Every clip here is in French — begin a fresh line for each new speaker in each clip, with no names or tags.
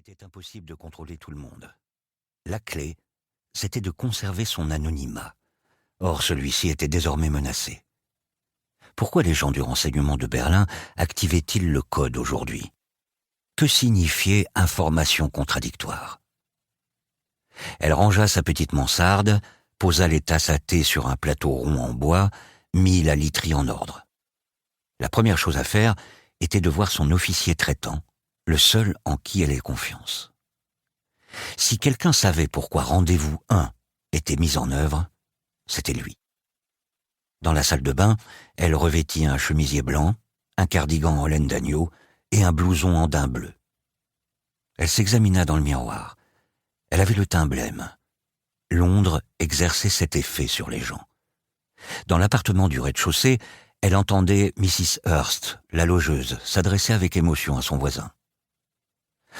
était impossible de contrôler tout le monde. La clé, c'était de conserver son anonymat. Or, celui-ci était désormais menacé. Pourquoi les gens du renseignement de Berlin activaient-ils le code aujourd'hui? Que signifiait information contradictoire? Elle rangea sa petite mansarde, posa les tasses à thé sur un plateau rond en bois, mit la literie en ordre. La première chose à faire était de voir son officier traitant, le seul en qui elle ait confiance. Si quelqu'un savait pourquoi rendez-vous 1 était mis en œuvre, c'était lui. Dans la salle de bain, elle revêtit un chemisier blanc, un cardigan en laine d'agneau et un blouson en daim bleu. Elle s'examina dans le miroir. Elle avait le teint blême. Londres exerçait cet effet sur les gens. Dans l'appartement du rez-de-chaussée, elle entendait Mrs. Hurst, la logeuse, s'adresser avec émotion à son voisin.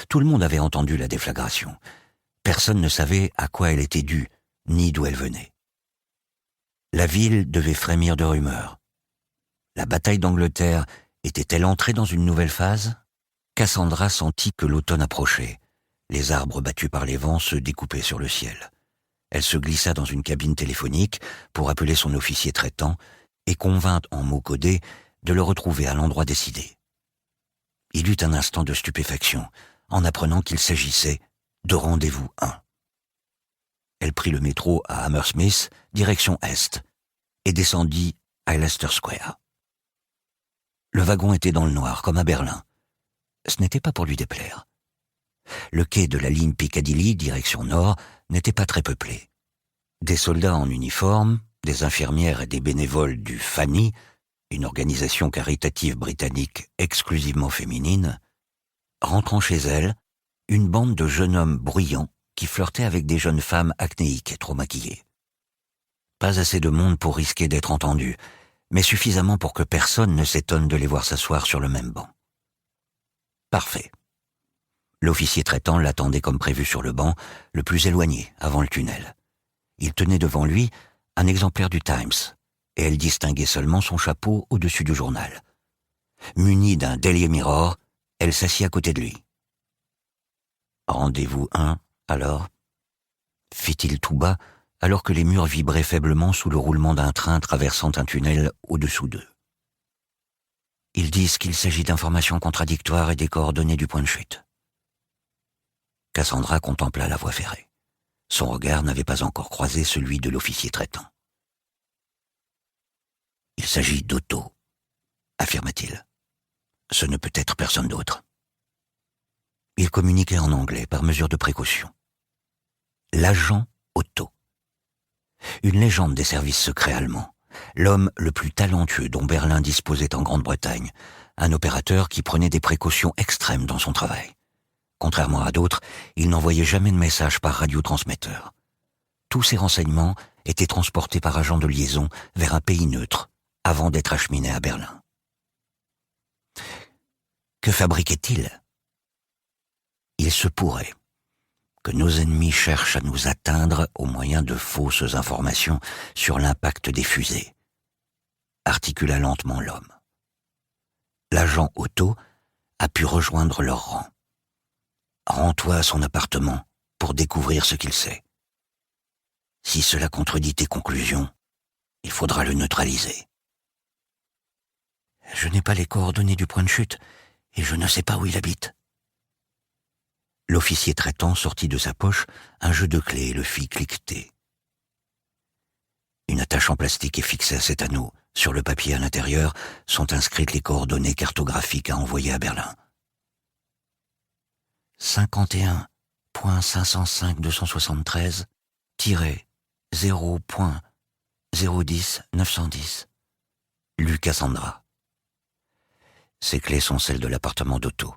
Tout le monde avait entendu la déflagration. Personne ne savait à quoi elle était due, ni d'où elle venait. La ville devait frémir de rumeurs. La bataille d'Angleterre était-elle entrée dans une nouvelle phase? Cassandra sentit que l'automne approchait. Les arbres battus par les vents se découpaient sur le ciel. Elle se glissa dans une cabine téléphonique pour appeler son officier traitant et convint en mots codés de le retrouver à l'endroit décidé. Il eut un instant de stupéfaction en apprenant qu'il s'agissait de rendez-vous 1. Elle prit le métro à Hammersmith, direction Est, et descendit à Leicester Square. Le wagon était dans le noir, comme à Berlin. Ce n'était pas pour lui déplaire. Le quai de la ligne Piccadilly, direction nord, n'était pas très peuplé. Des soldats en uniforme, des infirmières et des bénévoles du Fanny, une organisation caritative britannique exclusivement féminine, rentrant chez elle, une bande de jeunes hommes bruyants qui flirtaient avec des jeunes femmes acnéiques et trop maquillées. Pas assez de monde pour risquer d'être entendu, mais suffisamment pour que personne ne s'étonne de les voir s'asseoir sur le même banc. Parfait. L'officier traitant l'attendait comme prévu sur le banc, le plus éloigné, avant le tunnel. Il tenait devant lui un exemplaire du Times, et elle distinguait seulement son chapeau au-dessus du journal. Munie d'un Daily Mirror, elle s'assit à côté de lui. « Rendez-vous 1, alors ?» fit-il tout bas, alors que les murs vibraient faiblement sous le roulement d'un train traversant un tunnel au-dessous d'eux. Ils disent qu'il s'agit d'informations contradictoires et des coordonnées du point de chute. Cassandra contempla la voie ferrée. Son regard n'avait pas encore croisé celui de l'officier traitant. « Il s'agit d'Otto, affirma-t-il. Ce ne peut être personne d'autre. » Il communiquait en anglais par mesure de précaution. L'agent Otto. Une légende des services secrets allemands. L'homme le plus talentueux dont Berlin disposait en Grande-Bretagne. Un opérateur qui prenait des précautions extrêmes dans son travail. Contrairement à d'autres, il n'envoyait jamais de message par radiotransmetteur. Tous ces renseignements étaient transportés par agent de liaison vers un pays neutre, avant d'être acheminés à Berlin. Que fabriquait-il? Il se pourrait que nos ennemis cherchent à nous atteindre au moyen de fausses informations sur l'impact des fusées, articula lentement l'homme. L'agent Otto a pu rejoindre leur rang. Rends-toi à son appartement pour découvrir ce qu'il sait. Si cela contredit tes conclusions, il faudra le neutraliser. Je n'ai pas les coordonnées du point de chute et je ne sais pas où il habite. L'officier traitant sortit de sa poche un jeu de clés et le fit cliqueter. Une attache en plastique est fixée à cet anneau. Sur le papier à l'intérieur sont inscrites les coordonnées cartographiques à envoyer à Berlin. 51.573-0.010-910, lut Cassandra. Ces clés sont celles de l'appartement d'Otto.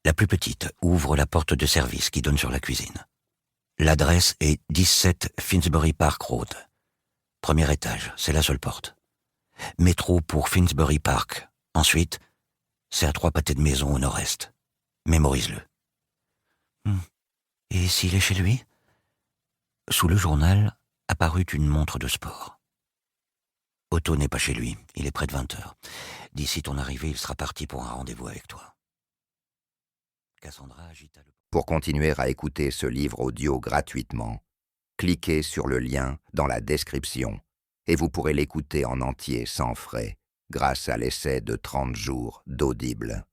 La plus petite ouvre la porte de service qui donne sur la cuisine. L'adresse est 17 Finsbury Park Road. Premier étage, c'est la seule porte. Métro pour Finsbury Park. Ensuite, c'est à 3 pâtés de maison au nord-est. Mémorise-le. Et s'il est chez lui? Sous le journal apparut une montre de sport. Otto n'est pas chez lui, il est près de 20 heures. D'ici ton arrivée, il sera parti pour un rendez-vous avec toi. Cassandra agita le...
Pour continuer à écouter ce livre audio gratuitement, cliquez sur le lien dans la description et vous pourrez l'écouter en entier sans frais grâce à l'essai de 30 jours d'Audible.